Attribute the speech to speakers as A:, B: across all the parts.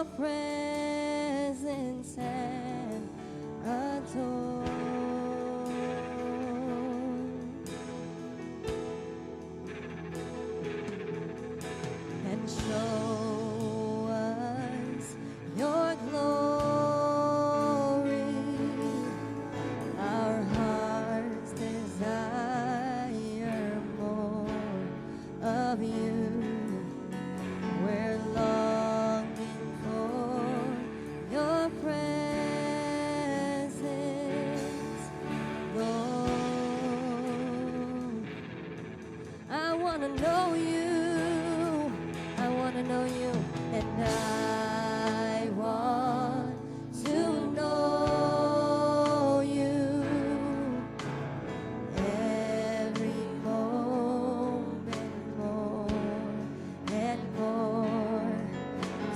A: your presence and adore. And show us your glory. Our hearts desire more of you. We're longing for your presence, Lord. I want to know you. I want to know you. And I want to know you every moment more and more,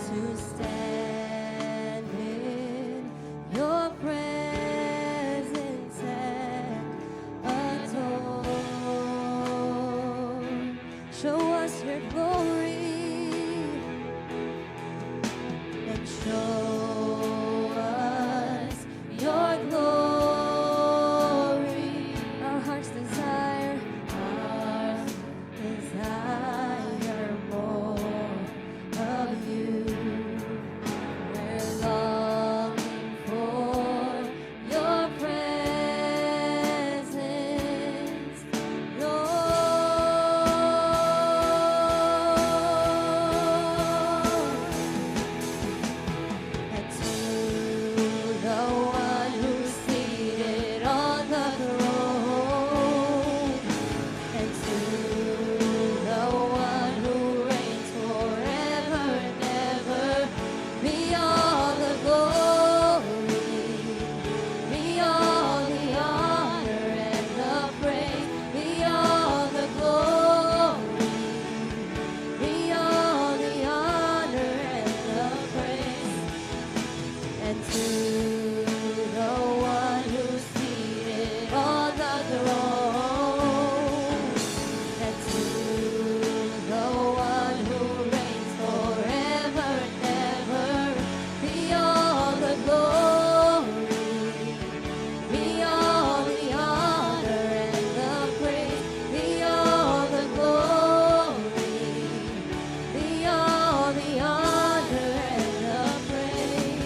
A: to stand in your presence and adore. Show us your glory and show us your glory. Our hearts desire more of you. We're longing for your presence, Lord. And to the one who's seated on the throne, and to the one who reigns forever and ever, be all the glory, be all the honor and the praise, be all the glory, be all the honor and the praise. And to the one who's seated on the throne, and to the one who reigns forever and ever, be all the glory, be all the honor and the praise, be all the glory, be all the honor and the praise.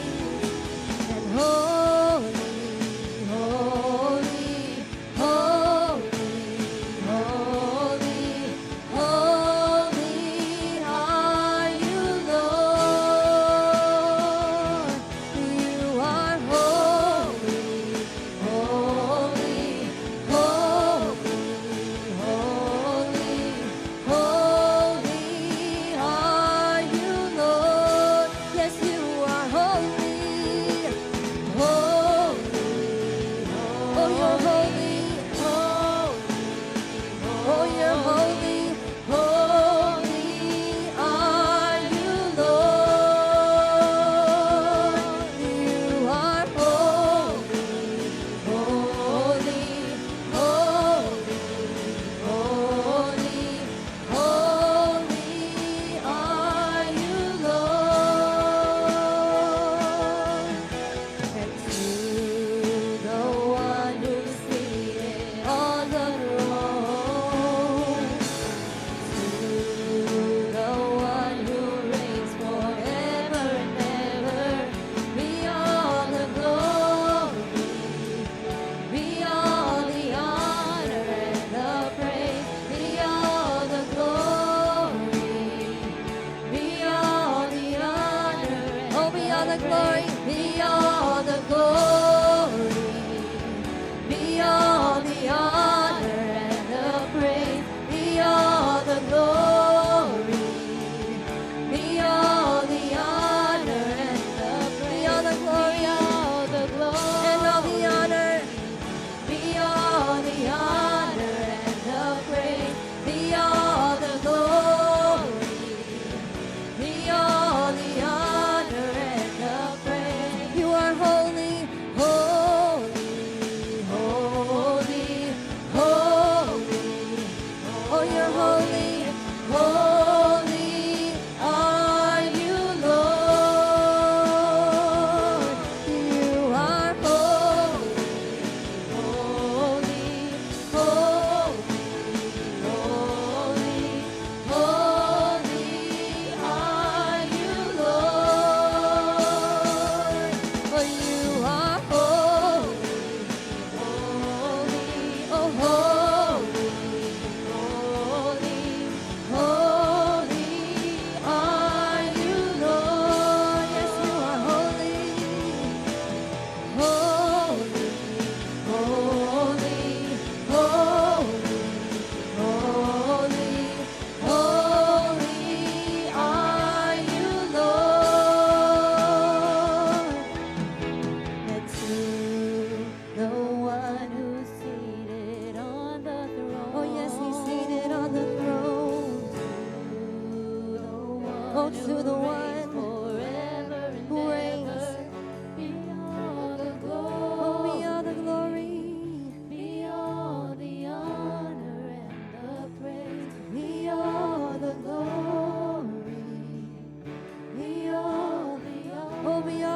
A: And holy, holy, holy, holy, holy are you, Lord. You are holy, holy, holy, holy, holy are you, Lord. Yes, you are holy, holy, oh, you're holy, holy, oh, you're holy, holy are you, Lord. You are holy, holy, holy, holy, holy are you, Lord. And to the one who's seated on the throne, to the one who reigns forever and ever, be all the glory, be all the honor and the praise, be all the glory, be all the honor, oh, be all the glory, be all the glory, be all the honor and the praise, be all the glory, be all the honor and the praise, be all the glory, all the glory and all the honor, be all the honor and the praise, be all the glory, be all the honor and the praise. You are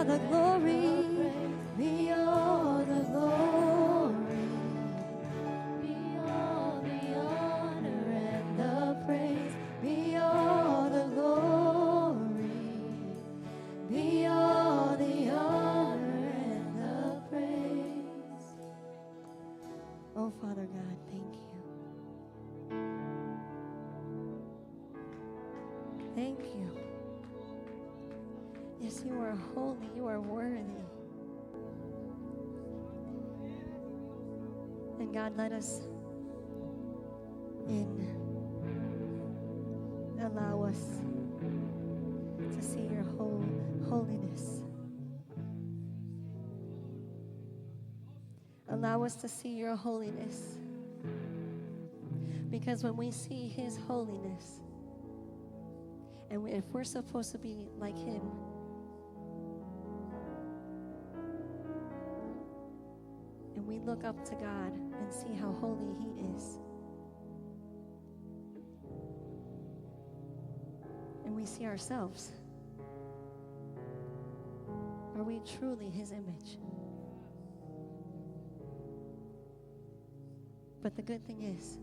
A: all the glory, be all the glory, be all the honor and the praise, be all the glory, be all the honor and the praise. Oh, Father God, thank you. Thank you. Yes, you are holy, you are worthy. And God, let us allow us to see your holiness. Allow us to see your holiness. Because when we see his holiness, and if we're supposed to be like him, and we look up to God and see how holy he is, and we see ourselves, are we truly his image? But the good thing is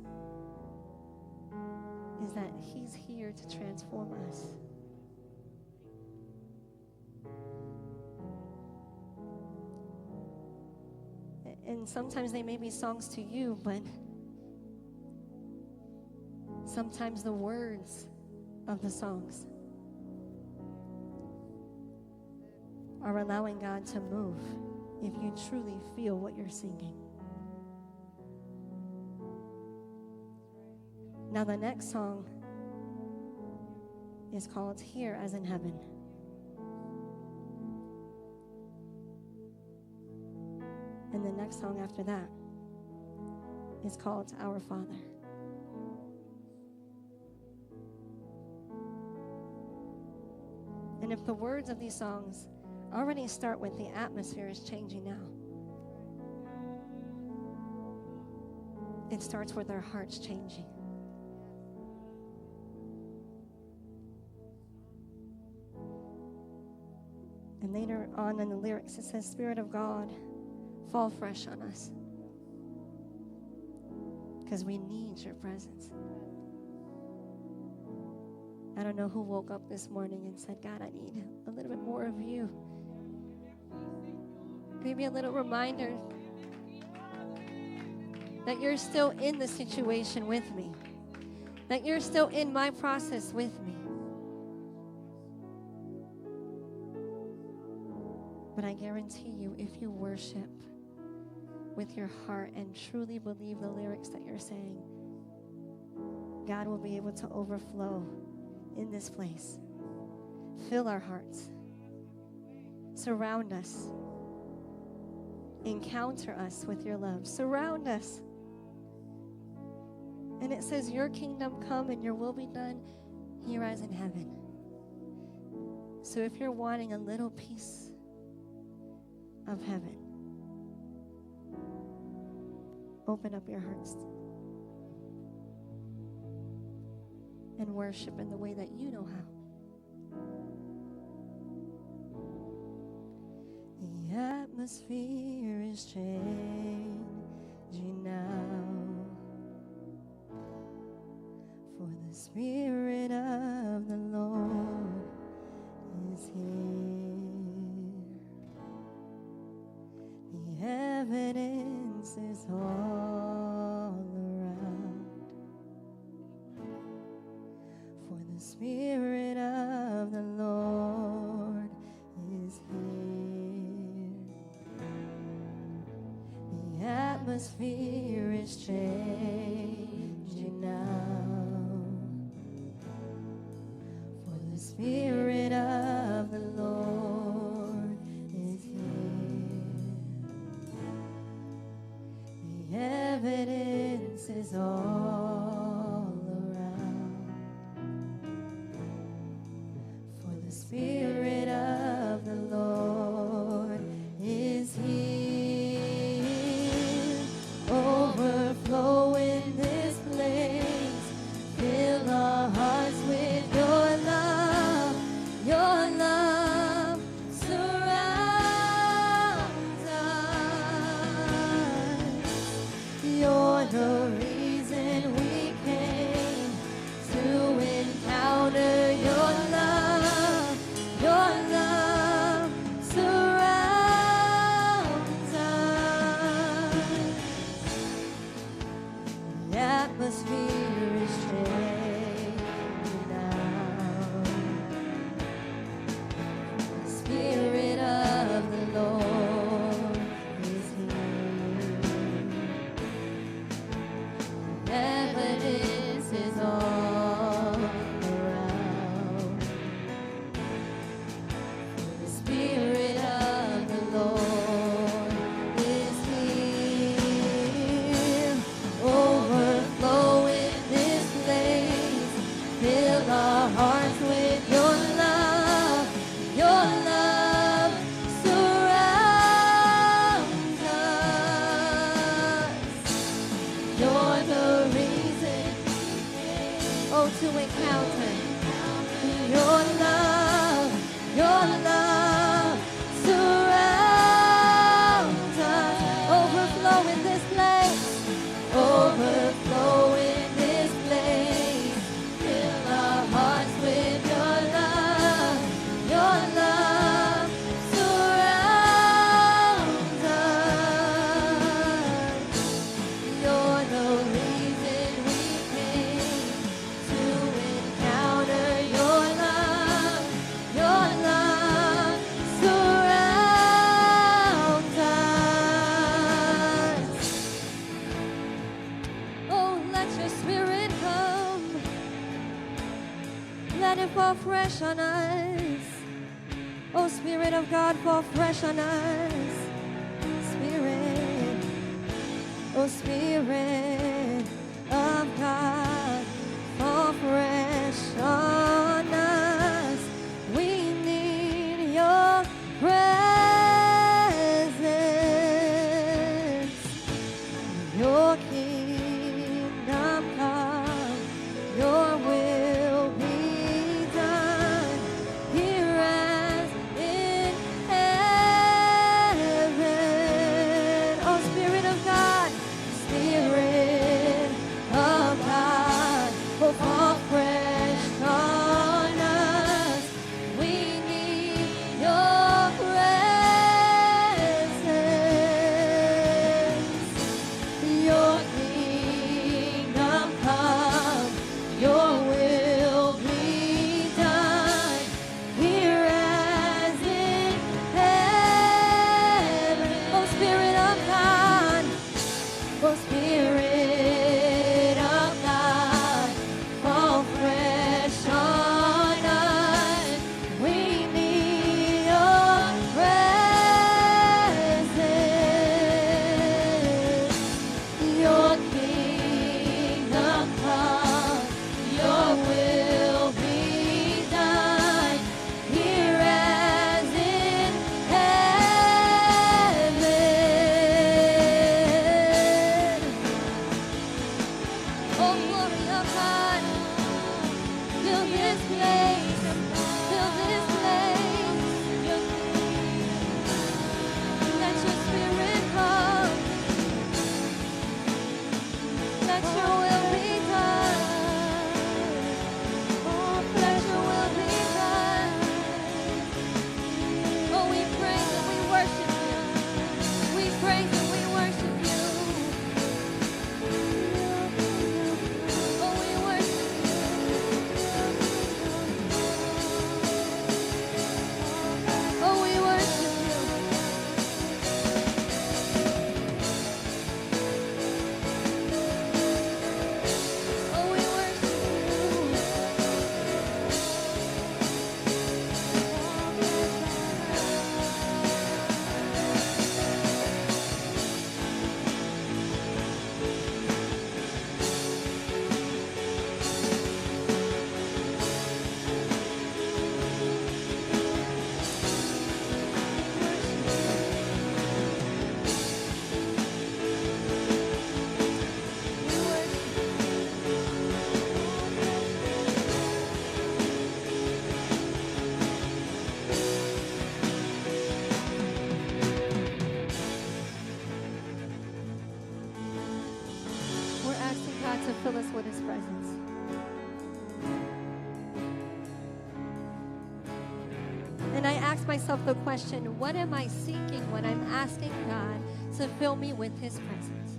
A: that he's here to transform us. And sometimes they may be songs to you, but sometimes the words of the songs are allowing God to move if you truly feel what you're singing. Now the next song is called Here as in Heaven. And the next song after that is called Our Father. And if the words of these songs already start with the atmosphere is changing now, it starts with our hearts changing. And later on in the lyrics, it says, Spirit of God, fall fresh on us. Because we need your presence. I don't know who woke up this morning and said, God, I need a little bit more of you. Maybe a little reminder that you're still in the situation with me. That you're still in my process with me. But I guarantee you, if you worship with your heart and truly believe the lyrics that you're saying, God will be able to overflow in this place. Fill our hearts. Surround us. Encounter us with your love. Surround us. And it says, your kingdom come and your will be done here as in heaven. So if you're wanting a little piece of heaven, open up your hearts and worship in the way that you know how. The atmosphere is changing now, for the Spirit of the Lord is here. The evidence is all around, for the Spirit of the Lord is here. The atmosphere is changing now, for the Spirit of the Lord is here. The evidence is all around, for the Spirit of the Lord is here. Overflow in this place, fresh on us. Oh, Spirit of God, fall fresh on us. Spirit, oh, Spirit of God, fall fresh on us. We need your presence. Your kingdom come, your will be done here as in heaven. Oh, Spirit of God, Spirit of God, oh, fall fresh on us. We need your presence. Your kingdom come, your will be done here as in heaven. Oh, Spirit of God, oh, Spirit of God, fall fresh on us. We need your presence. Your kingdom come, your will be done here as in heaven. Oh, glory of God, fill this place, fill this place. Let your Spirit come, let your will be done. Oh, let your will be done. Oh, we praise and we worship you. We praise and we worship you. Oh, we worship you. Oh, we worship you. Oh, we worship We're asking God to fill us with His presence. And I ask myself the question, what am I seeking when I'm asking God to fill me with His presence?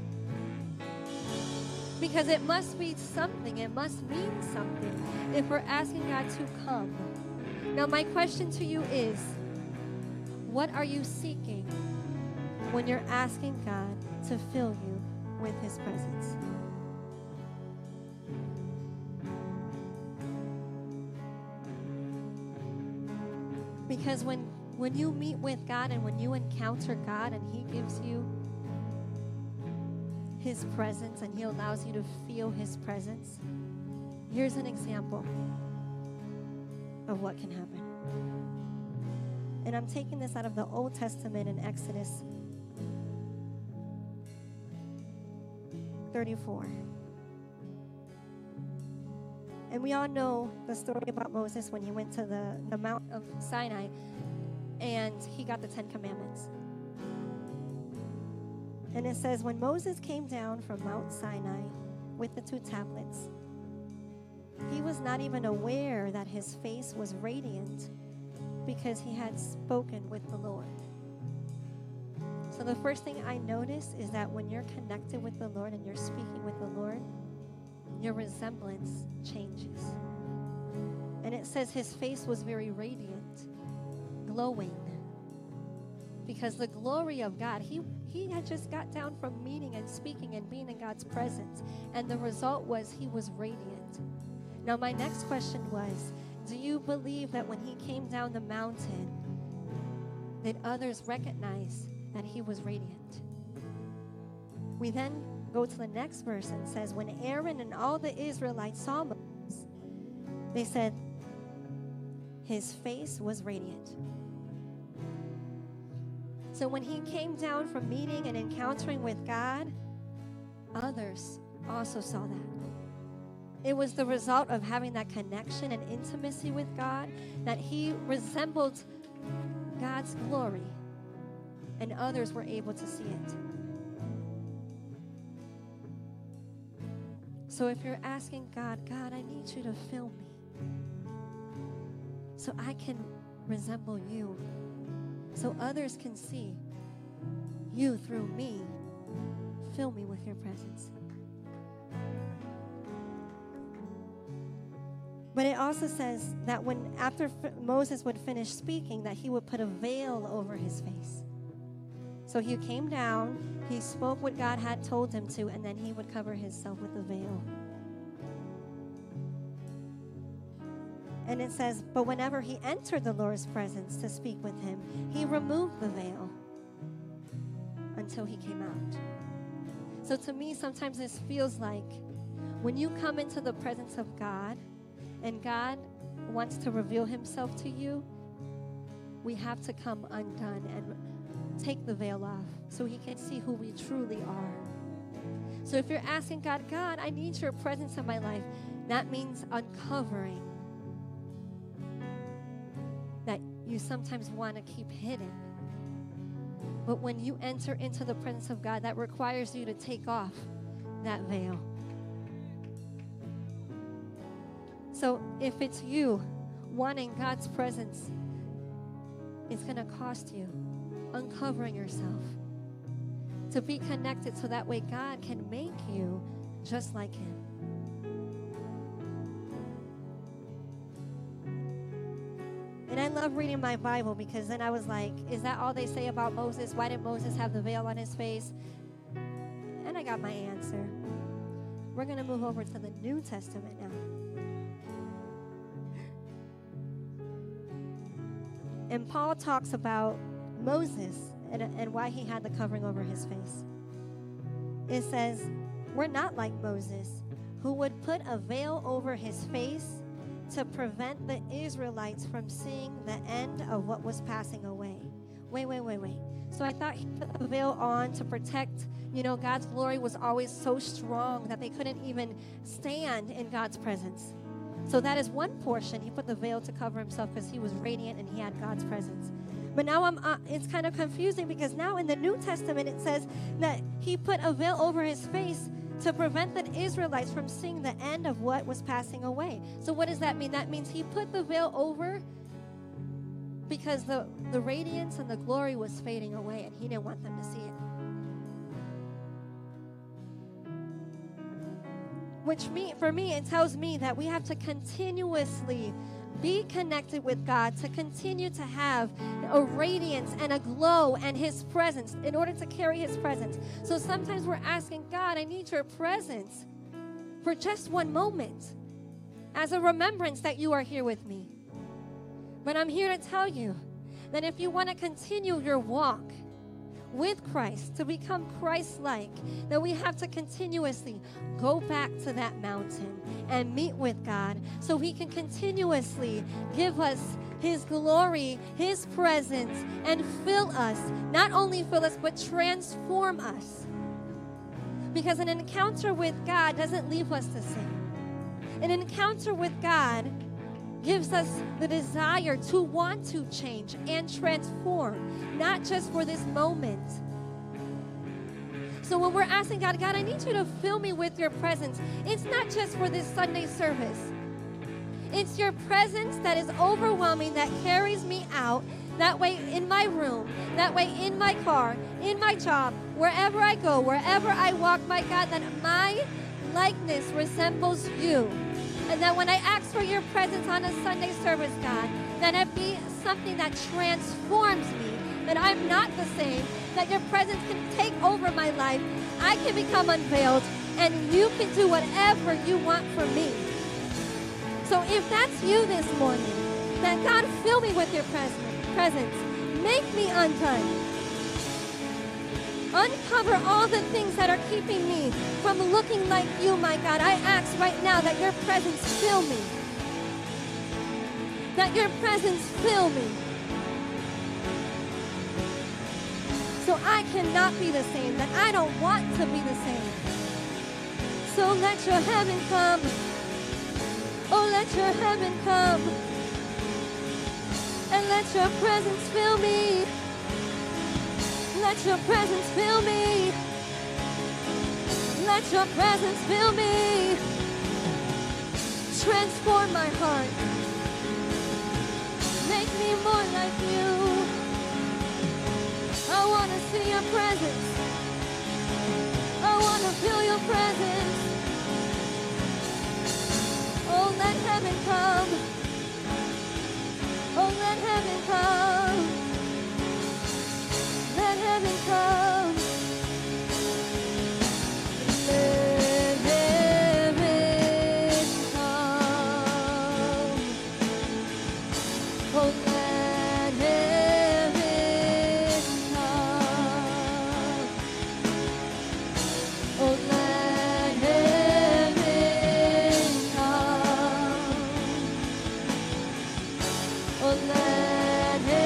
A: Because it must be something, it must mean something if we're asking God to come. Now, my question to you is, what are you seeking when you're asking God to fill you with His presence? Because when you meet with God and when you encounter God and He gives you His presence and He allows you to feel His presence, here's an example of what can happen. And I'm taking this out of the Old Testament in Exodus 34. And we all know the story about Moses when he went to the Mount of Sinai and he got the 10 Commandments. And it says, when Moses came down from Mount Sinai with the 2 tablets, he was not even aware that his face was radiant because he had spoken with the Lord. So the first thing I notice is that when you're connected with the Lord and you're speaking with the Lord, your resemblance changes. And it says his face was very radiant, glowing, because the glory of God, he had just got down from meeting and speaking and being in God's presence, and the result was he was radiant. Now my next question was, do you believe that when he came down the mountain, that others recognized that he was radiant? We then go to the next verse and says, when Aaron and all the Israelites saw Moses, they said, his face was radiant. So when he came down from meeting and encountering with God, others also saw that. It was the result of having that connection and intimacy with God that he resembled God's glory, and others were able to see it. So if you're asking God, God, I need you to fill me so I can resemble you, so others can see you through me, fill me with your presence. But it also says that when after Moses would finish speaking, that he would put a veil over his face. So he came down, he spoke what God had told him to, and then he would cover himself with a veil. And it says, but whenever he entered the Lord's presence to speak with him, he removed the veil until he came out. So to me, sometimes this feels like when you come into the presence of God and God wants to reveal himself to you, we have to come undone and take the veil off so he can see who we truly are. So if you're asking God, God, I need your presence in my life, that means uncovering that you sometimes want to keep hidden. But when you enter into the presence of God, that requires you to take off that veil. So if it's you wanting God's presence, it's going to cost you uncovering yourself to be connected so that way God can make you just like him. And I love reading my Bible because then I was like, is that all they say about Moses? Why did Moses have the veil on his face? And I got my answer. We're going to move over to the New Testament now. And Paul talks about Moses and why he had the covering over his face. It says, we're not like Moses, who would put a veil over his face to prevent the Israelites from seeing the end of what was passing away. Wait. So I thought he put the veil on to protect, God's glory was always so strong that they couldn't even stand in God's presence. So that is one portion. He put the veil to cover himself because he was radiant and he had God's presence. But now it's kind of confusing because now in the New Testament it says that he put a veil over his face to prevent the Israelites from seeing the end of what was passing away. So what does that mean? That means he put the veil over because the radiance and the glory was fading away and he didn't want them to see it. For me, it tells me that we have to continuously be connected with God to continue to have a radiance and a glow and his presence in order to carry his presence. So sometimes we're asking God, I need your presence for just one moment as a remembrance that you are here with me. But I'm here to tell you that if you want to continue your walk with Christ, to become Christ-like, that we have to continuously go back to that mountain and meet with God so he can continuously give us his glory, his presence, and fill us. Not only fill us, but transform us. Because an encounter with God doesn't leave us the same. An encounter with God gives us the desire to want to change and transform, not just for this moment. So when we're asking God, God, I need you to fill me with your presence, it's not just for this Sunday service. It's your presence that is overwhelming, that carries me out, that way in my room, that way in my car, in my job, wherever I go, wherever I walk, my God, that my likeness resembles you. And that when I ask for your presence on a Sunday service, God, that it be something that transforms me, that I'm not the same, that your presence can take over my life, I can become unveiled, and you can do whatever you want for me. So if that's you this morning, that God fill me with your presence. Make me undone. Uncover all the things that are keeping me from looking like you, my God. I ask right now that your presence fill me. That your presence fill me. So I cannot be the same, that I don't want to be the same. So let your heaven come. Oh, let your heaven come. And let your presence fill me. Let your presence fill me. Let your presence fill me. Transform my heart. Make me more like you. I want to see your presence. I want to feel your presence. Oh, let heaven come. Oh, let heaven come. Let heaven come. Let heaven come. Oh, let heaven come. Oh, let heaven come. Oh, let heaven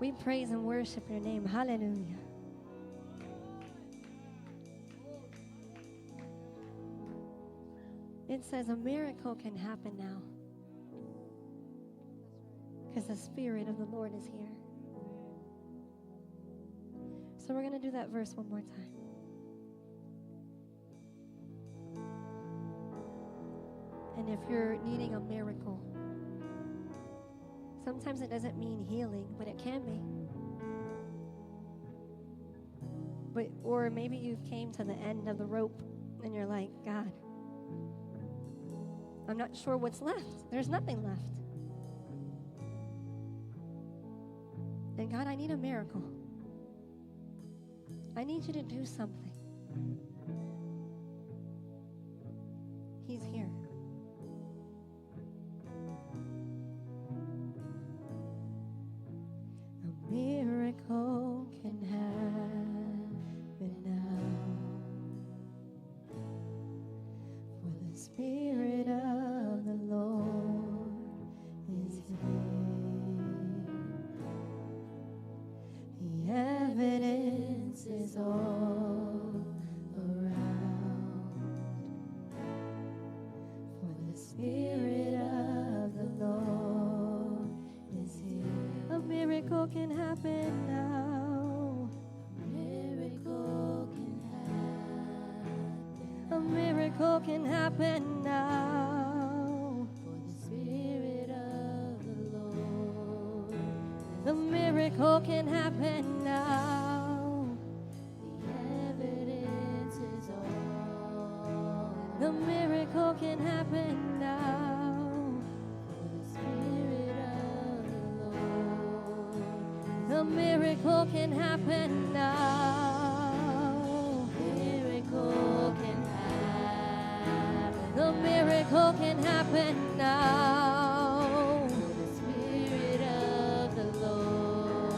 A: We praise and worship your name. Hallelujah. It says a miracle can happen now because the Spirit of the Lord is here. So we're going to do that verse one more time. And if you're needing a miracle, sometimes it doesn't mean healing, but it can be. Or maybe you've came to the end of the rope and you're like, God, I'm not sure what's left. There's nothing left. And God, I need a miracle. I need you to do something. He's here. A miracle can happen now. For the Spirit of the Lord is here. The evidence is all around. For the Spirit of the Lord is here. A miracle can happen now. A miracle can happen. A miracle can happen now. For the Spirit of the Lord. A miracle can happen now. The evidence is all. The miracle can happen now. For the Spirit of the Lord. The miracle can happen now. Miracle can happen. The miracle can happen now. For the Spirit of the Lord.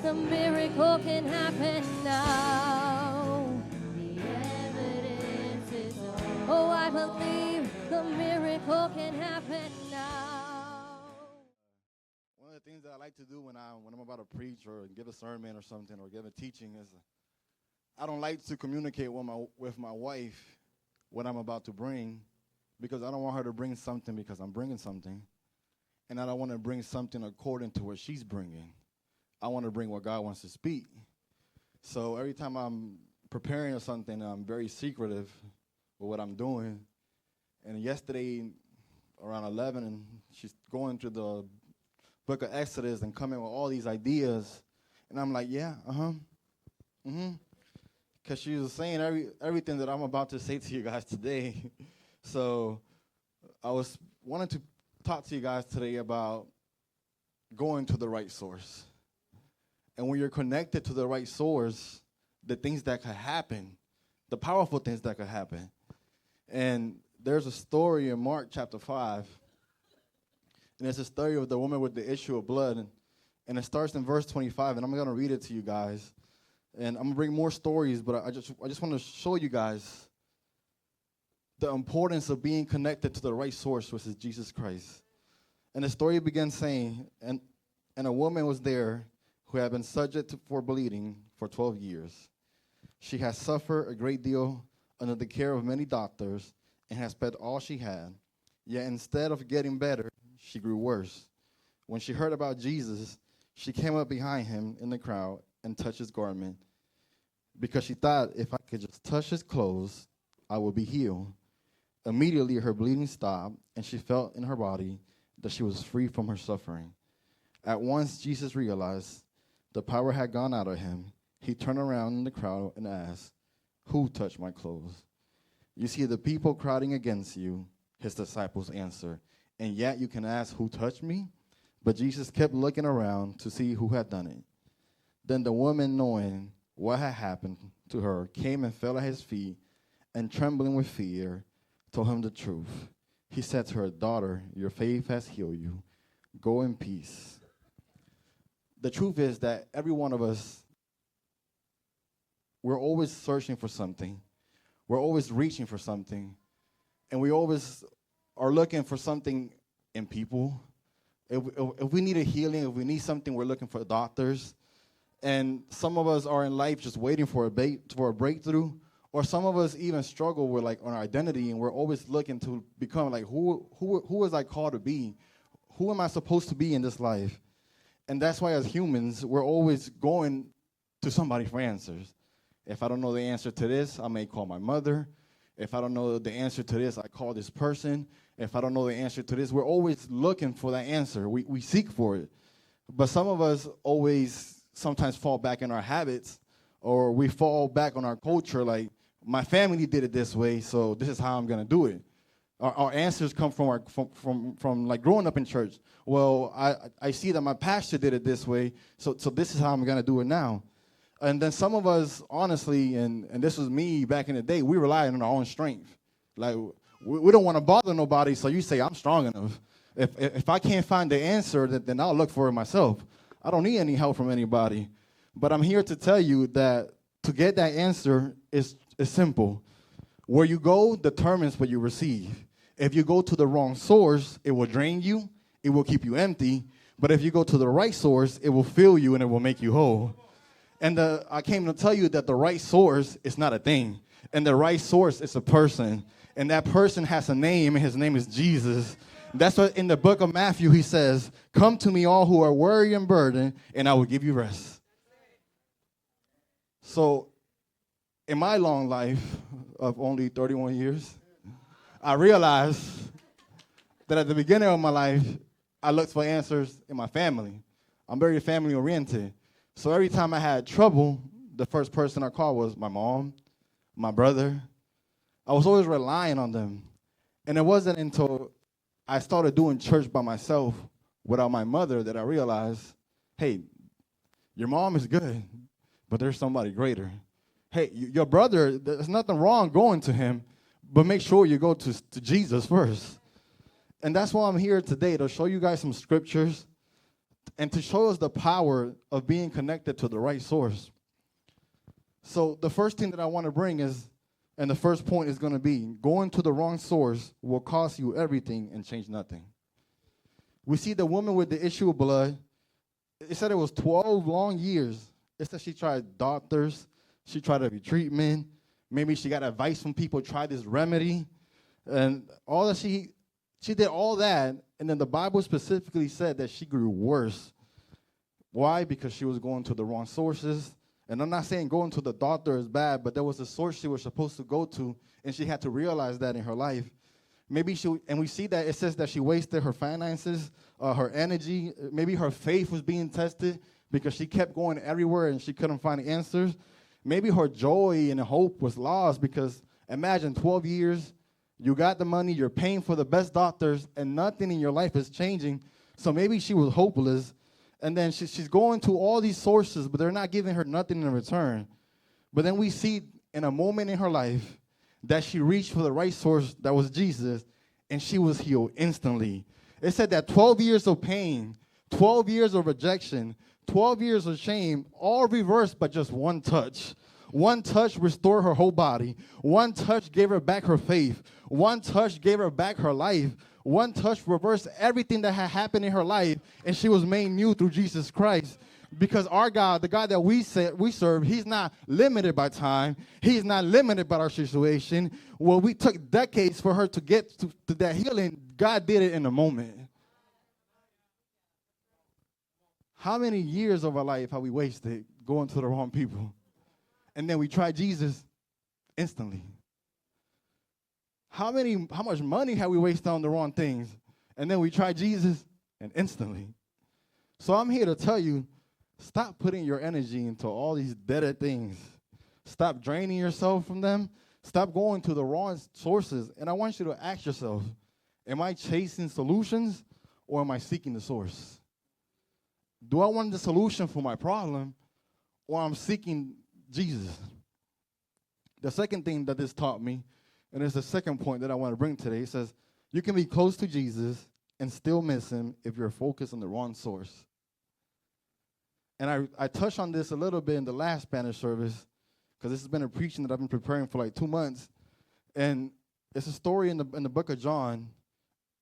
A: The miracle can happen now. The evidence is all. Oh, I believe the miracle can happen now.
B: One of the things that I like to do when I'm about to preach or give a sermon or something or give a teaching is I don't like to communicate with my wife what I'm about to bring, because I don't want her to bring something because I'm bringing something, and I don't want to bring something according to what she's bringing. I want to bring what God wants to speak. So every time I'm preparing or something, I'm very secretive with what I'm doing. And yesterday around 11, and she's going through the book of Exodus and coming with all these ideas, and I'm like, yeah, because she was saying everything that I'm about to say to you guys today. So I was wanting to talk to you guys today about going to the right source. And when you're connected to the right source, the things that could happen, the powerful things that could happen. And there's a story in Mark chapter 5, and it's a story of the woman with the issue of blood, and it starts in verse 25, and I'm going to read it to you guys. And I'm going to bring more stories, but I just want to show you guys the importance of being connected to the right source, which is Jesus Christ. And the story begins saying, and a woman was there who had been subject for bleeding for 12 years. She had suffered a great deal under the care of many doctors and had spent all she had. Yet instead of getting better, she grew worse. When she heard about Jesus, she came up behind him in the crowd and touched his garment, because she thought, if I could just touch his clothes, I would be healed. Immediately her bleeding stopped, and she felt in her body that she was free from her suffering. At once Jesus realized the power had gone out of him. He turned around in the crowd and asked, "Who touched my clothes?" "You see the people crowding against you," his disciples answered, "and yet you can ask, 'Who touched me?'" But Jesus kept looking around to see who had done it. Then the woman, knowing what had happened to her, came and fell at his feet, and trembling with fear, told him the truth. He said to her, "Daughter, your faith has healed you. Go in peace." The truth is that every one of us, we're always searching for something. We're always reaching for something. And we always are looking for something in people, if we need a healing, if we need something, we're looking for doctors. And some of us are in life just waiting for a breakthrough. Or some of us even struggle with like our identity, and we're always looking to become like, who is I called to be? Who am I supposed to be in this life? And that's why as humans, we're always going to somebody for answers. If I don't know the answer to this, I may call my mother. If I don't know the answer to this, I call this person. If I don't know the answer to this, we're always looking for that answer. We seek for it. But some of us always sometimes fall back in our habits, or we fall back on our culture, like, my family did it this way, so this is how I'm going to do it. Our answers come from like growing up in church. Well, I see that my pastor did it this way, so this is how I'm going to do it now. And then some of us, honestly, and this was me back in the day, we rely on our own strength. Like, we don't want to bother nobody, so you say, I'm strong enough. If I can't find the answer, then I'll look for it myself. I don't need any help from anybody. But I'm here to tell you that to get that answer is simple. Where you go determines what you receive. If you go to the wrong source, it will drain you, it will keep you empty. But if you go to the right source, it will fill you and it will make you whole. And I came to tell you that the right source is not a thing. And the right source is a person. And that person has a name, and his name is Jesus. That's what in the book of Matthew he says, come to me all who are weary and burdened, and I will give you rest. So in my long life of only 31 years, I realized that at the beginning of my life, I looked for answers in my family. I'm very family oriented. So every time I had trouble, the first person I called was my mom, my brother. I was always relying on them. And it wasn't until I started doing church by myself without my mother that I realized, hey, your mom is good, but there's somebody greater. Hey, your brother, there's nothing wrong going to him, but make sure you go to Jesus first. And that's why I'm here today, to show you guys some scriptures and to show us the power of being connected to the right source. So the first thing that I want to bring is, and the first point is going to be, going to the wrong source will cost you everything and change nothing. We see the woman with the issue of blood. It said it was 12 long years. It said she tried doctors. She tried every treatment. Maybe she got advice from people, tried this remedy. And all that she did all that, and then the Bible specifically said that she grew worse. Why? Because she was going to the wrong sources. And I'm not saying going to the doctor is bad, but there was a source she was supposed to go to, and she had to realize that in her life. Maybe and we see that it says that she wasted her finances, her energy. Maybe her faith was being tested because she kept going everywhere and she couldn't find answers. Maybe her joy and hope was lost because imagine 12 years, you got the money, you're paying for the best doctors, and nothing in your life is changing. So maybe she was hopeless. And then she's going to all these sources, but they're not giving her nothing in return. But then we see in a moment in her life that she reached for the right source, that was Jesus, and she was healed instantly. It said that 12 years of pain, 12 years of rejection, 12 years of shame, all reversed by just one touch. One touch restored her whole body. One touch gave her back her faith. One touch gave her back her life. One touch reversed everything that had happened in her life, and she was made new through Jesus Christ. Because our God, the God that we serve, he's not limited by time. He's not limited by our situation. Well, we took decades for her to get to that healing. God did it in a moment. How many years of our life have we wasted going to the wrong people? And then we try Jesus instantly. How much money have we wasted on the wrong things? And then we try Jesus and instantly. So I'm here to tell you, stop putting your energy into all these dead things. Stop draining yourself from them. Stop going to the wrong sources. And I want you to ask yourself, am I chasing solutions or am I seeking the source? Do I want the solution for my problem or I'm seeking Jesus? The second thing that this taught me, and it's the second point that I want to bring today, it says, you can be close to Jesus and still miss him if you're focused on the wrong source. And I touched on this a little bit in the last Spanish service, because this has been a preaching that I've been preparing for like 2 months. And it's a story in the book of John.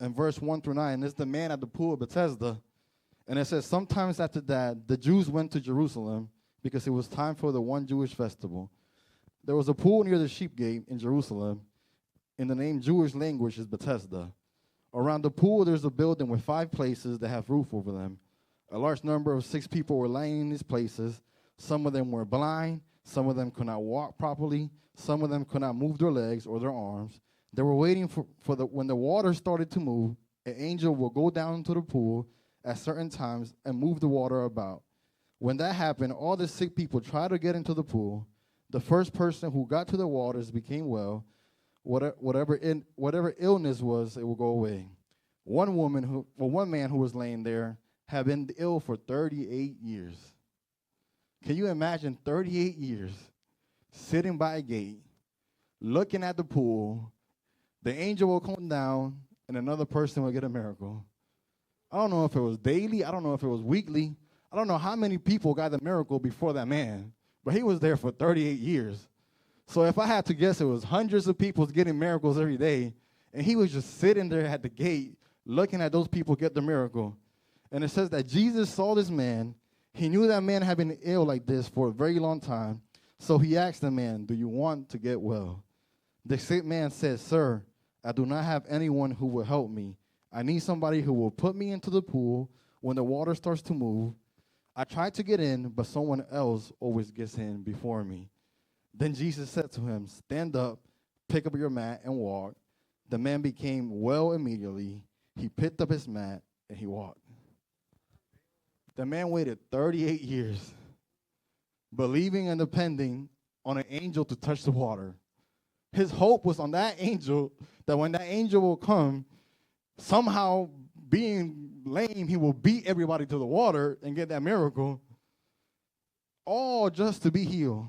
B: in verse 1 through 9. It's the man at the pool of Bethesda. And it says, sometimes after that, the Jews went to Jerusalem because it was time for the one Jewish festival. There was a pool near the sheep gate in Jerusalem. In the name Jewish language is Bethesda. Around the pool, there's a building with 5 places that have roof over them. A large number of 6 people were laying in these places. Some of them were blind. Some of them could not walk properly. Some of them could not move their legs or their arms. They were waiting for when the water started to move, an angel will go down into the pool at certain times and move the water about. When that happened, all the sick people tried to get into the pool. The first person who got to the waters became well. Whatever illness was, it will go away. One man who was laying there had been ill for 38 years. Can you imagine 38 years sitting by a gate, looking at the pool? The angel will come down, and another person will get a miracle. I don't know if it was daily. I don't know if it was weekly. I don't know how many people got the miracle before that man, but he was there for 38 years. So if I had to guess, it was hundreds of people getting miracles every day, and he was just sitting there at the gate looking at those people get the miracle. And it says that Jesus saw this man. He knew that man had been ill like this for a very long time, so he asked the man, "Do you want to get well?" The sick man said, "Sir, I do not have anyone who will help me. I need somebody who will put me into the pool when the water starts to move. I tried to get in, but someone else always gets in before me." Then Jesus said to him, "Stand up, pick up your mat, and walk." The man became well immediately. He picked up his mat, and he walked. The man waited 38 years, believing and depending on an angel to touch the water. His hope was on that angel, that when that angel will come, somehow being lame, he will beat everybody to the water and get that miracle, all just to be healed.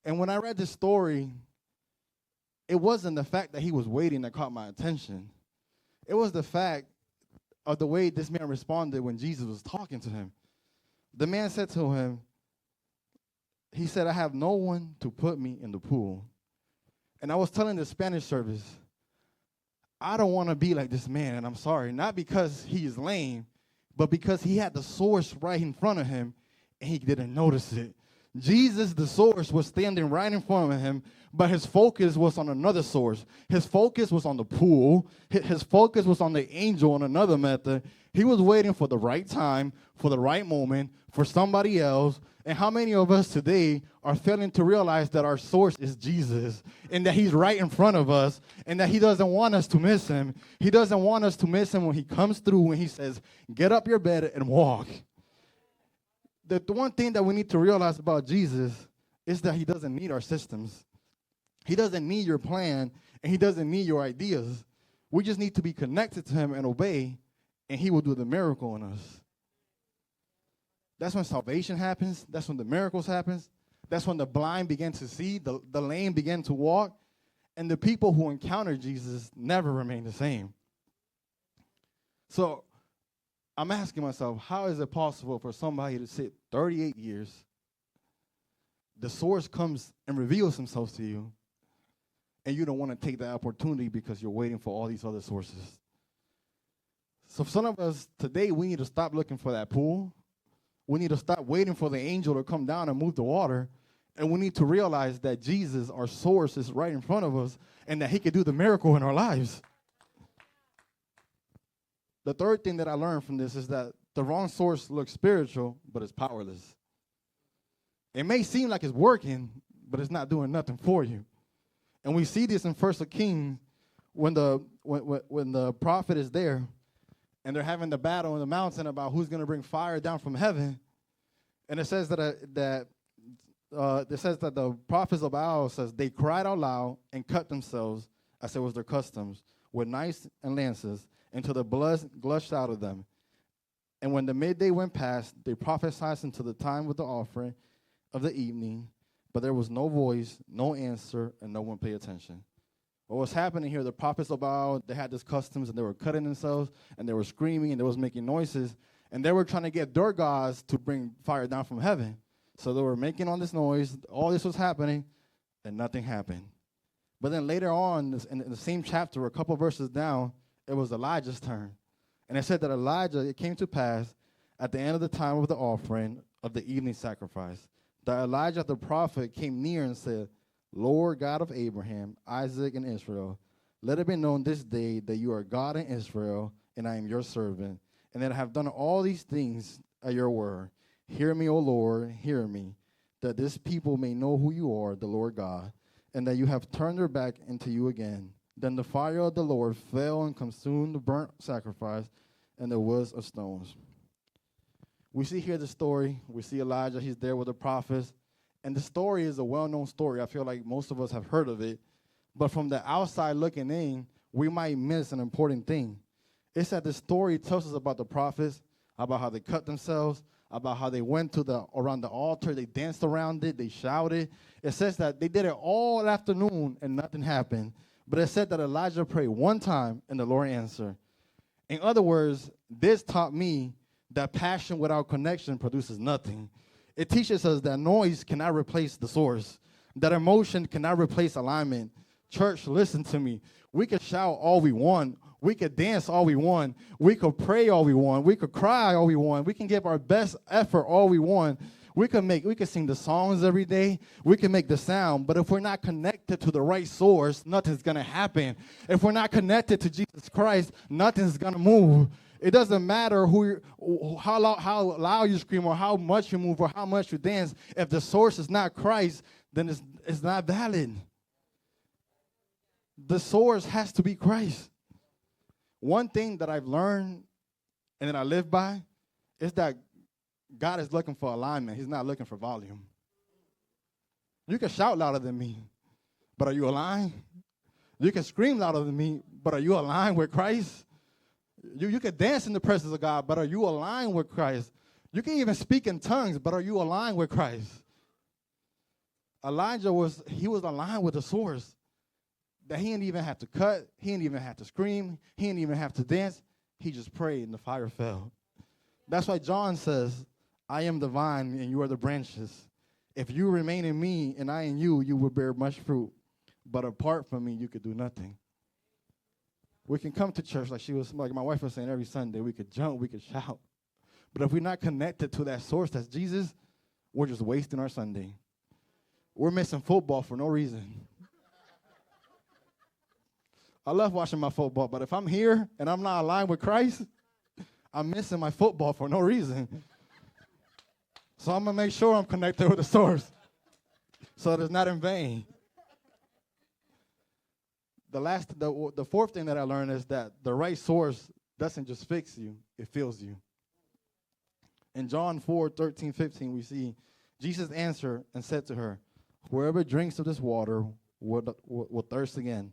B: And when I read this story, it wasn't the fact that he was waiting that caught my attention. It was the fact of the way this man responded when Jesus was talking to him. The man said to him, he said, "I have no one to put me in the pool." And I was telling the Spanish service, I don't want to be like this man, and I'm sorry, not because he is lame, but because he had the source right in front of him, and he didn't notice it. Jesus, the source, was standing right in front of him, but his focus was on another source. His focus was on the pool. His focus was on the angel on another method. He was waiting for the right time, for the right moment, for somebody else. And how many of us today are failing to realize that our source is Jesus and that he's right in front of us and that he doesn't want us to miss him? He doesn't want us to miss him when he comes through, when he says, "Get up your bed and walk." The one thing that we need to realize about Jesus is that he doesn't need our systems. He doesn't need your plan, and he doesn't need your ideas. We just need to be connected to him and obey, and he will do the miracle in us. That's when salvation happens. That's when the miracles happens. That's when the blind begin to see, the lame begin to walk, and the people who encounter Jesus never remain the same. So I'm asking myself, how is it possible for somebody to sit 38 years, the source comes and reveals himself to you, and you don't want to take that opportunity because you're waiting for all these other sources? So some of us today, we need to stop looking for that pool. We need to stop waiting for the angel to come down and move the water. And we need to realize that Jesus, our source, is right in front of us and that he can do the miracle in our lives. The third thing that I learned from this is that the wrong source looks spiritual, but it's powerless. It may seem like it's working, but it's not doing nothing for you. And we see this in 1 Kings when the prophet is there and they're having the battle in the mountain about who's going to bring fire down from heaven. And it says that the prophets of Baal says they cried out loud and cut themselves, as it was their customs, with knives and lances, until the blood gushed out of them. And when the midday went past, they prophesied until the time of the offering of the evening, but there was no voice, no answer, and no one paid attention. What was happening here, the prophets of Baal, they had these customs, and they were cutting themselves, and they were screaming, and they was making noises, and they were trying to get their gods to bring fire down from heaven. So they were making all this noise, all this was happening, and nothing happened. But then later on, in the same chapter, a couple verses down, it was Elijah's turn. And it said that it came to pass at the end of the time of the offering of the evening sacrifice, that Elijah the prophet came near and said, Lord God of Abraham, Isaac, and Israel, let it be known this day that you are God in Israel, and I am your servant, and that I have done all these things at your word. Hear me, O Lord, hear me, that this people may know who you are, the Lord God, and that you have turned their back into you again. Then the fire of the Lord fell and consumed the burnt sacrifice and the woods of stones. We see here the story. We see Elijah. He's there with the prophets. And the story is a well-known story. I feel like most of us have heard of it. But from the outside looking in, we might miss an important thing. It's that the story tells us about the prophets, about how they cut themselves, about how they went around the altar, they danced around it, they shouted. It says that they did it all afternoon and nothing happened. But it said that Elijah prayed one time and the Lord answered. In other words, this taught me that passion without connection produces nothing. It teaches us that noise cannot replace the source, that emotion cannot replace alignment. Church, listen to me. We can shout all we want. We could dance all we want. We could pray all we want. We could cry all we want. We can give our best effort all we want. We can sing the songs every day. We can make the sound. But if we're not connected to the right source, nothing's going to happen. If we're not connected to Jesus Christ, nothing's going to move. It doesn't matter how loud you scream or how much you move or how much you dance. If the source is not Christ, then it's not valid. The source has to be Christ. One thing that I've learned and that I live by is that God is looking for alignment. He's not looking for volume. You can shout louder than me, but are you aligned? You can scream louder than me, but are you aligned with Christ? You can dance in the presence of God, but are you aligned with Christ? You can even speak in tongues, but are you aligned with Christ? Elijah was aligned with the source. That he didn't even have to cut. He didn't even have to scream. He didn't even have to dance. He just prayed and the fire fell. That's why John says, I am the vine and you are the branches. If you remain in me and I in you, you will bear much fruit. But apart from me, you could do nothing. We can come to church like my wife was saying every Sunday. We could jump, we could shout. But if we're not connected to that source that's Jesus, we're just wasting our Sunday. We're missing football for no reason. I love watching my football, but if I'm here and I'm not aligned with Christ, I'm missing my football for no reason. So I'm going to make sure I'm connected with the source so that it's not in vain. The fourth thing that I learned is that the right source doesn't just fix you, it fills you. In John 4:13-15, we see Jesus answered and said to her, whoever drinks of this water will thirst again.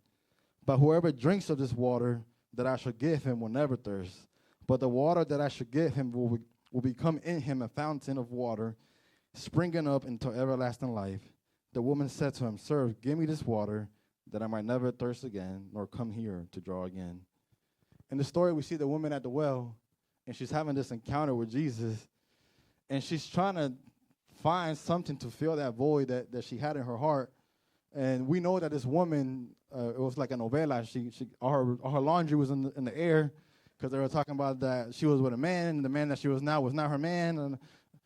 B: But whoever drinks of this water that I shall give him will never thirst. But the water that I shall give him will become in him a fountain of water, springing up into everlasting life. The woman said to him, Sir, give me this water, that I might never thirst again, nor come here to draw again. In the story, we see the woman at the well, and she's having this encounter with Jesus, and she's trying to find something to fill that void that she had in her heart. And we know that this woman, it was like a novela. Her laundry was in the air because they were talking about that she was with a man, and the man that she was now was not her man. And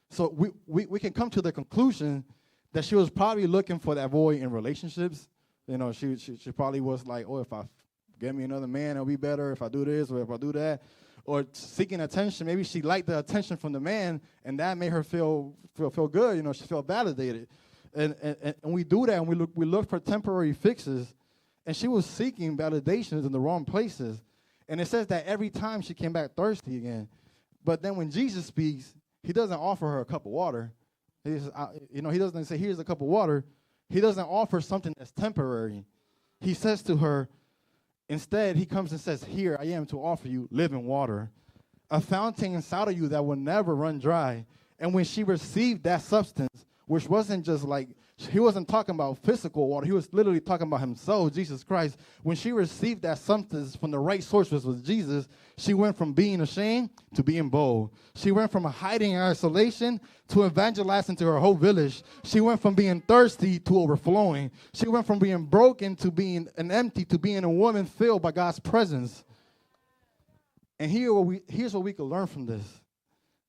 B: so we can come to the conclusion that she was probably looking for that void in relationships. You know, she probably was like, oh, if I get me another man, it'll be better if I do this or if I do that. Or seeking attention. Maybe she liked the attention from the man, and that made her feel good. You know, she felt validated. And we do that, and we look for temporary fixes. And she was seeking validations in the wrong places. And it says that every time she came back thirsty again. But then when Jesus speaks, he doesn't offer her a cup of water. He says, he doesn't say, here's a cup of water. He doesn't offer something that's temporary. He says to her, instead, he comes and says, here I am to offer you living water, a fountain inside of you that will never run dry. And when she received that substance, which wasn't just like, he wasn't talking about physical water. He was literally talking about himself, Jesus Christ. When she received that substance from the right source, which was Jesus, she went from being ashamed to being bold. She went from hiding in isolation to evangelizing to her whole village. She went from being thirsty to overflowing. She went from being broken to being an empty to being a woman filled by God's presence. And here's what we can learn from this,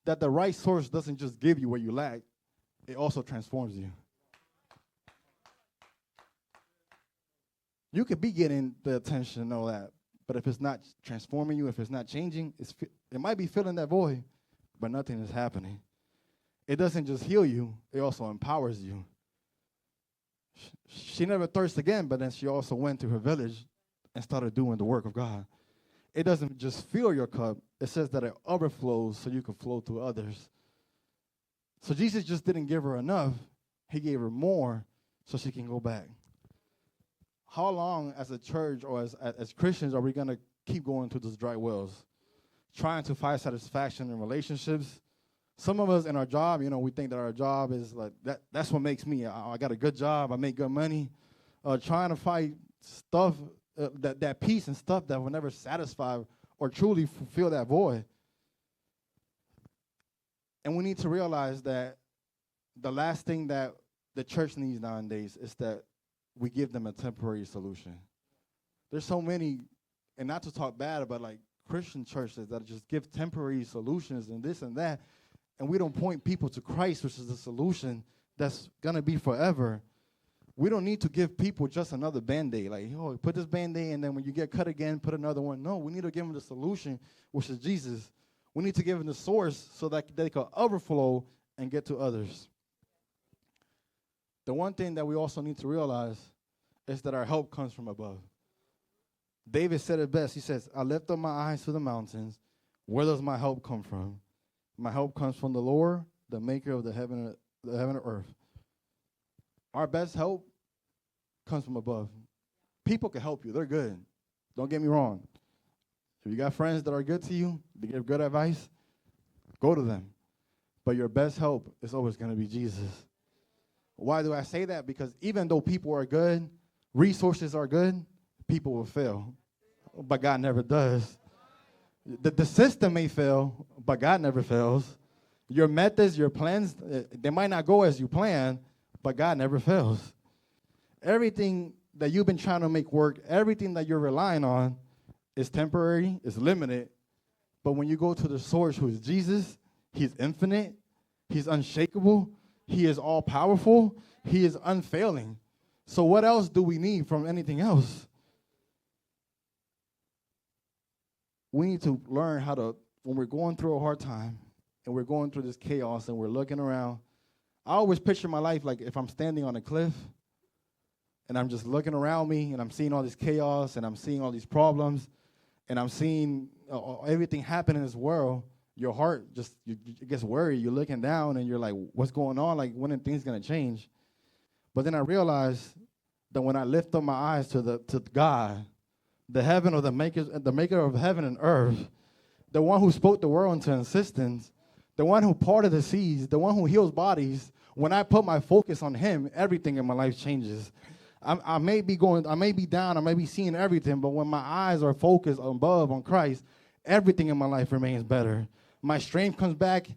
B: that the right source doesn't just give you what you lack, it also transforms you. You could be getting the attention and all that, but if it's not transforming you, if it's not changing, it might be filling that void, but nothing is happening. It doesn't just heal you, it also empowers you. She never thirsted again, but then she also went to her village and started doing the work of God. It doesn't just fill your cup, it says that it overflows so you can flow to others. So Jesus just didn't give her enough, he gave her more so she can go back. How long as a church or as Christians are we going to keep going to those dry wells, trying to find satisfaction in relationships? Some of us in our job, we think that our job is like, that's what makes me. I got a good job, I make good money. Trying to find stuff, that peace and stuff that will never satisfy or truly fulfill that void. And we need to realize that the last thing that the church needs nowadays is that we give them a temporary solution. There's so many, and not to talk bad about like Christian churches that just give temporary solutions and this and that, and we don't point people to Christ, which is the solution that's going to be forever. We don't need to give people just another Band-Aid, like, put this Band-Aid, and then when you get cut again, put another one. No, we need to give them the solution, which is Jesus. We need to give them the source so that they can overflow and get to others. The one thing that we also need to realize is that our help comes from above. David said it best. He says, I lift up my eyes to the mountains. Where does my help come from? My help comes from the Lord, the maker of the heaven and earth. Our best help comes from above. People can help you. They're good. Don't get me wrong. If you got friends that are good to you, they give good advice, go to them. But your best help is always going to be Jesus. Why do I say that? Because even though people are good, resources are good, people will fail. But God never does. The system may fail, but God never fails. Your methods, your plans, they might not go as you plan, but God never fails. Everything that you've been trying to make work, everything that you're relying on is temporary, is limited. But when you go to the source, who is Jesus, he's infinite, he's unshakable, he is all-powerful, he is unfailing. So what else do we need from anything else? We need to learn how to, when we're going through a hard time and we're going through this chaos and we're looking around, I always picture my life like if I'm standing on a cliff and I'm just looking around me and I'm seeing all this chaos and I'm seeing all these problems and I'm seeing everything happen in this world, your heart just you gets worried. You're looking down and you're like, what's going on? Like, when are things going to change? But then I realized that when I lift up my eyes to God, the heaven or the maker of heaven and earth, the one who spoke the world into existence, the one who parted the seas, the one who heals bodies, when I put my focus on him, everything in my life changes. I may be down, I may be seeing everything, but when my eyes are focused above on Christ, everything in my life remains better. My strength comes back,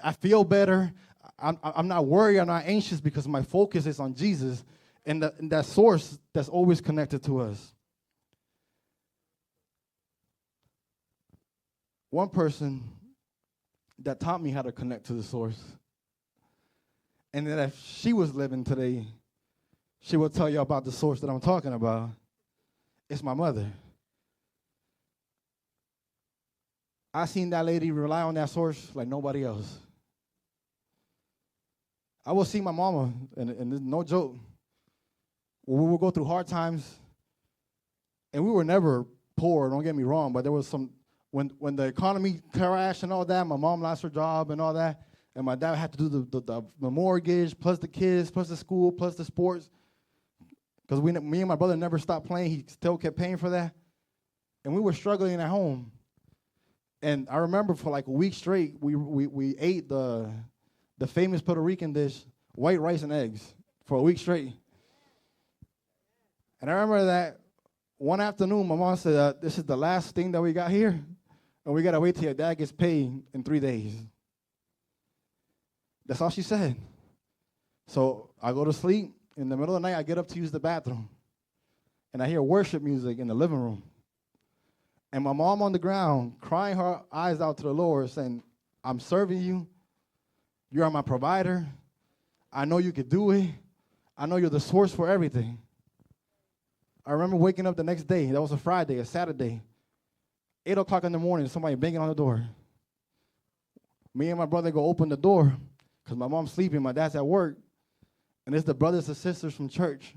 B: I feel better, I'm not worried, I'm not anxious because my focus is on Jesus and that source that's always connected to us. One person that taught me how to connect to the source, and that if she was living today, she would tell you about the source that I'm talking about. It's my mother. I seen that lady rely on that source like nobody else. I will see my mama, and it's no joke, we would go through hard times, and we were never poor, don't get me wrong, but there was some, when the economy crashed and all that, my mom lost her job and all that, and my dad had to do the mortgage, plus the kids, plus the school, plus the sports, because me and my brother never stopped playing. He still kept paying for that, and we were struggling at home. And I remember for like a week straight, we ate the famous Puerto Rican dish, white rice and eggs, for a week straight. And I remember that one afternoon, my mom said, this is the last thing that we got here, and we got to wait till your dad gets paid in 3 days. That's all she said. So I go to sleep. In the middle of the night, I get up to use the bathroom, and I hear worship music in the living room. And my mom on the ground, crying her eyes out to the Lord, saying, I'm serving you. You are my provider. I know you could do it. I know you're the source for everything. I remember waking up the next day. That was a Friday, a Saturday. 8 o'clock in the morning, somebody banging on the door. Me and my brother go open the door because my mom's sleeping, my dad's at work. And it's the brothers and sisters from church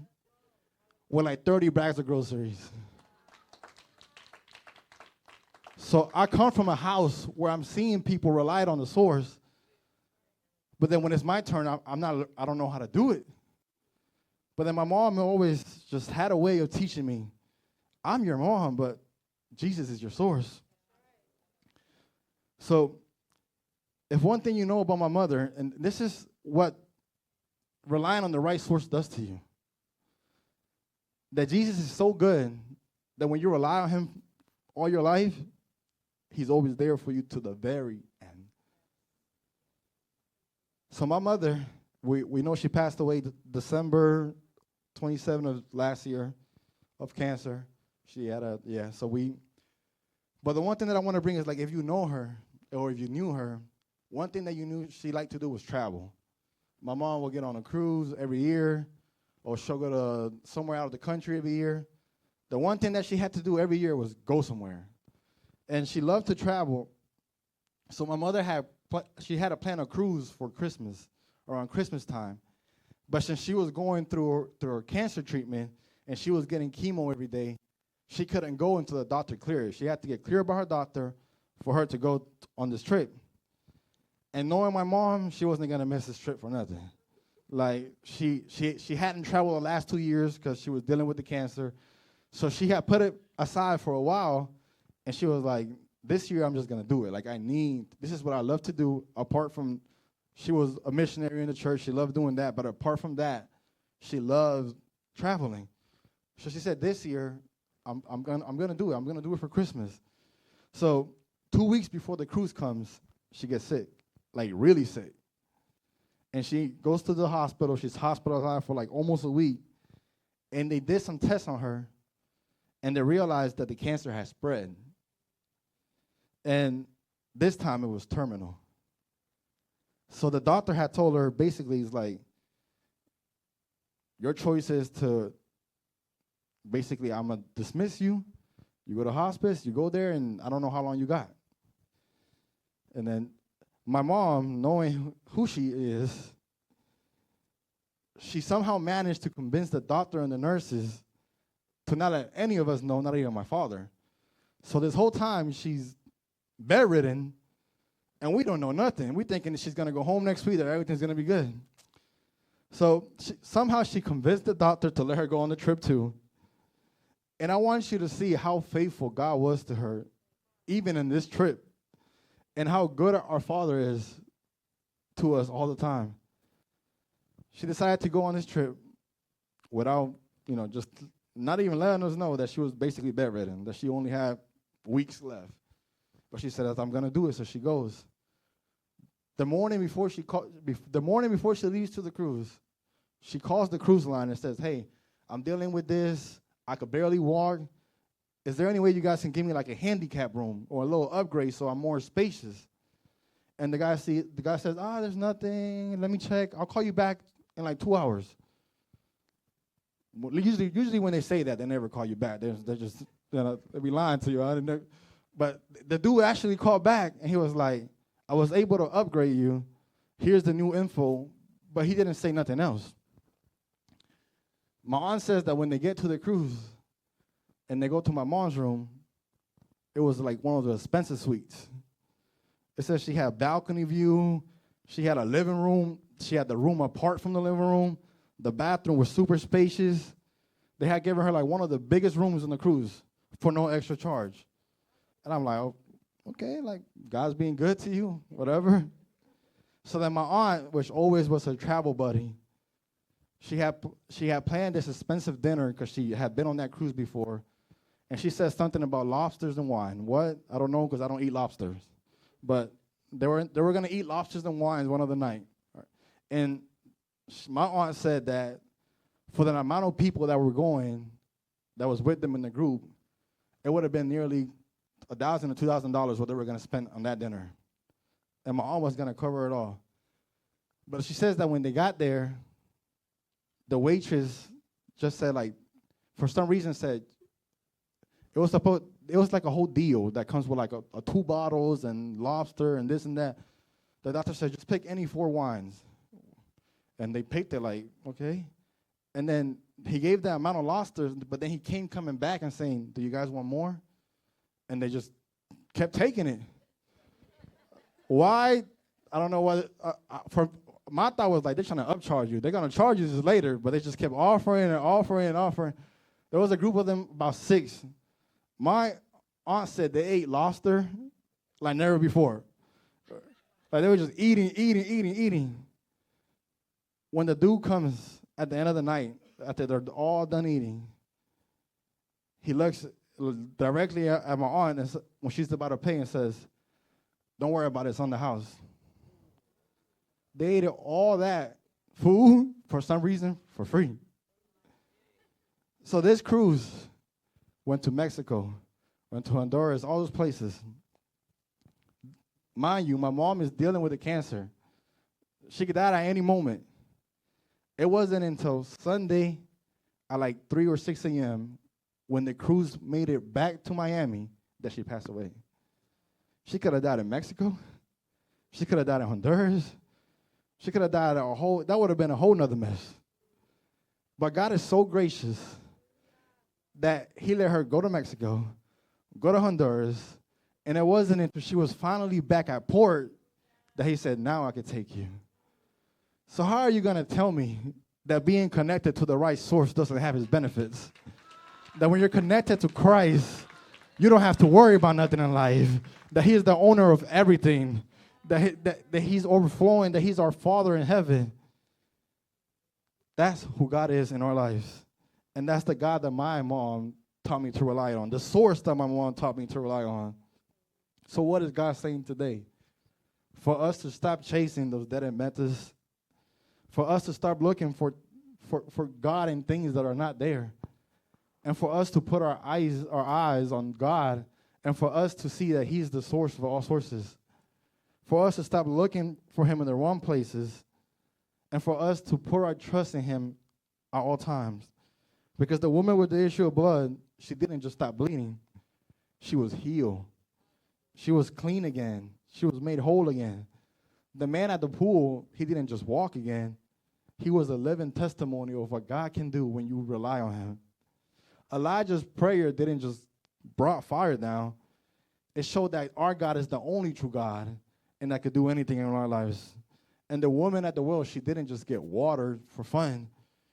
B: with like 30 bags of groceries. So I come from a house where I'm seeing people relied on the source, but then when it's my turn, I don't know how to do it. But then my mom always just had a way of teaching me, I'm your mom, but Jesus is your source. So if one thing you know about my mother, and this is what relying on the right source does to you, that Jesus is so good that when you rely on him all your life, he's always there for you to the very end. So my mother, we know she passed away December 27 of last year of cancer. She had but the one thing that I want to bring is, like, if you know her or if you knew her, one thing that you knew she liked to do was travel. My mom would get on a cruise every year, or she'll go to somewhere out of the country every year. The one thing that she had to do every year was go somewhere. And she loved to travel. So my mother had to plan a cruise for Christmas, around Christmas time. But since she was going through her cancer treatment and she was getting chemo every day, she couldn't go until the doctor cleared her. She had to get cleared by her doctor for her to go on this trip. And knowing my mom, she wasn't going to miss this trip for nothing. Like, she hadn't traveled the last 2 years because she was dealing with the cancer. So she had put it aside for a while, and she was like, this year I'm just going to do it. Like, this is what I love to do. Apart from, she was a missionary in the church. She loved doing that. But apart from that, she loved traveling. So she said, this year, I'm gonna do it. I'm gonna do it for Christmas. So 2 weeks before the cruise comes, she gets sick, like really sick. And she goes to the hospital. She's hospitalized for like almost a week. And they did some tests on her, and they realized that the cancer had spread. And this time it was terminal. So the doctor had told her, basically, he's like, your choice is to, basically, I'm going to dismiss you. You go to hospice, you go there, and I don't know how long you got. And then my mom, knowing who she is, she somehow managed to convince the doctor and the nurses to not let any of us know, not even my father. So this whole time, she's bedridden, and we don't know nothing. We're thinking that she's going to go home next week, that everything's going to be good. So somehow she convinced the doctor to let her go on the trip too. And I want you to see how faithful God was to her, even in this trip, and how good our Father is to us all the time. She decided to go on this trip without, just not even letting us know that she was basically bedridden, that she only had weeks left. But she said, I'm going to do it, so she goes. The morning before she leaves to the cruise, she calls the cruise line and says, hey, I'm dealing with this. I could barely walk. Is there any way you guys can give me like a handicap room or a little upgrade so I'm more spacious? And the guy says, there's nothing. Let me check. I'll call you back in like 2 hours. Well, usually when they say that, they never call you back. They're just, they be lying to you. But the dude actually called back, and he was like, I was able to upgrade you. Here's the new info. But he didn't say nothing else. My aunt says that when they get to the cruise and they go to my mom's room, it was like one of the expensive suites. It says she had a balcony view. She had a living room. She had the room apart from the living room. The bathroom was super spacious. They had given her like one of the biggest rooms on the cruise for no extra charge. And I'm like, oh, okay, like God's being good to you, whatever. So then my aunt, which always was her travel buddy, she had planned this expensive dinner because she had been on that cruise before. And she said something about lobsters and wine. What? I don't know because I don't eat lobsters. But they were going to eat lobsters and wines one other night. And my aunt said that for the amount of people that were going, that was with them in the group, it would have been nearly $1,000 or $2,000 what they were gonna spend on that dinner, and my aunt was gonna cover it all. But she says that when they got there, the waitress just said, like, for some reason said it was like a whole deal that comes with like a 2 bottles and lobster and this and that. The doctor said, just pick any 4 wines. And they picked it, like, okay. And then he gave that amount of lobster, but then he came coming back and saying, do you guys want more? And they just kept taking it. Why? I don't know what. For my thought was like, they're trying to upcharge you. They're going to charge you this later, but they just kept offering and offering and offering. There was a group of them, about 6. My aunt said they ate lobster like never before. Like they were just eating. When the dude comes at the end of the night, after they're all done eating, he looks directly at my aunt and when she's about to pay and says, don't worry about it, it's on the house. They ate all that food, for some reason, for free. So this cruise went to Mexico, went to Honduras, all those places. Mind you, my mom is dealing with a cancer. She could die at any moment. It wasn't until Sunday at like 3 or 6 a.m. when the cruise made it back to Miami that she passed away. She could have died in Mexico. She could have died in Honduras. She could have died that would have been a whole nother mess. But God is so gracious that he let her go to Mexico, go to Honduras, and it wasn't until she was finally back at port that he said, now I can take you. So how are you going to tell me that being connected to the right source doesn't have its benefits? That when you're connected to Christ, you don't have to worry about nothing in life, that he is the owner of everything, that he's overflowing, that he's our Father in heaven. That's who God is in our lives. And that's the God that my mom taught me to rely on, the source that my mom taught me to rely on. So what is God saying today? For us to stop chasing those dead-end methods, for us to stop looking for God in things that are not there, and for us to put our eyes on God, and for us to see that he's the source of all sources, for us to stop looking for him in the wrong places, and for us to put our trust in him at all times. Because the woman with the issue of blood, she didn't just stop bleeding. She was healed. She was clean again. She was made whole again. The man at the pool, he didn't just walk again. He was a living testimony of what God can do when you rely on him. Elijah's prayer didn't just brought fire down. It showed that our God is the only true God and that could do anything in our lives. And the woman at the well, she didn't just get water for fun.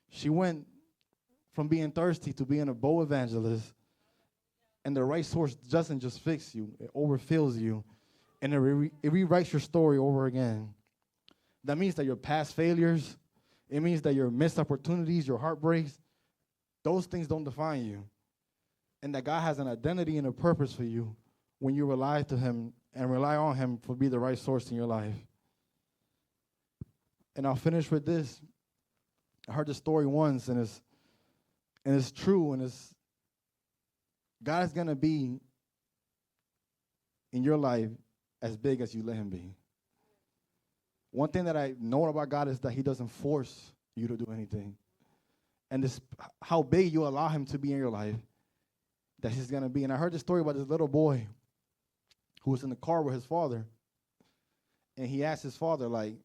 B: She went from being thirsty to being a bow evangelist. And the right source doesn't just fix you, it overfills you. And it rewrites your story over again. That means that your past failures, it means that your missed opportunities, your heartbreaks, those things don't define you. And that God has an identity and a purpose for you when you rely to him and rely on him to be the right source in your life. And I'll finish with this. I heard the story once, and it's true, and God is going to be in your life as big as you let him be. One thing that I know about God is that he doesn't force you to do anything. And this, how big you allow him to be in your life, that he's going to be. And I heard this story about this little boy who was in the car with his father. And he asked his father, like,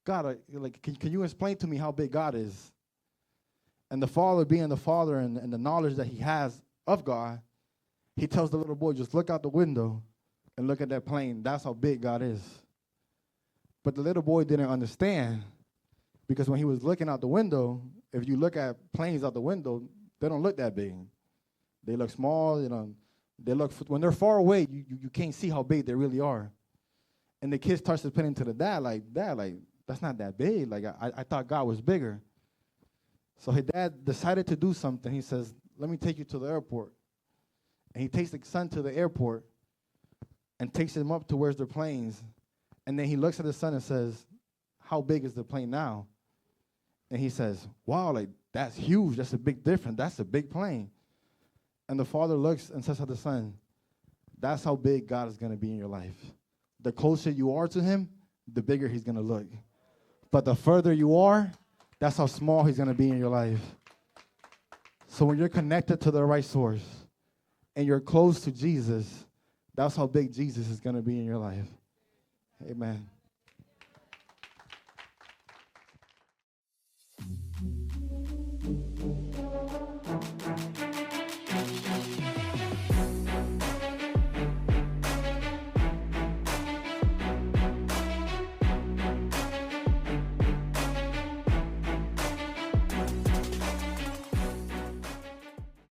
B: God, can you explain to me how big God is? And the father, being the father and the knowledge that he has of God, he tells the little boy, just look out the window and look at that plane. That's how big God is. But the little boy didn't understand, because when he was looking out the window, if you look at planes out the window, they don't look that big. They look small, they look, when they're far away, you can't see how big they really are. And the kid starts to put into the dad, that's not that big. Like, I thought God was bigger. So his dad decided to do something. He says, let me take you to the airport. And he takes the son to the airport and takes him up to where's their planes. And then he looks at his son and says, how big is the plane now? And he says, wow, like, that's huge. That's a big difference. That's a big plane. And the father looks and says to the son, That's how big God is going to be in your life. The closer you are to him, the bigger he's going to look. But the further you are, that's how small he's going to be in your life. So when you're connected to the right source and you're close to Jesus, that's how big Jesus is going to be in your life. Amen.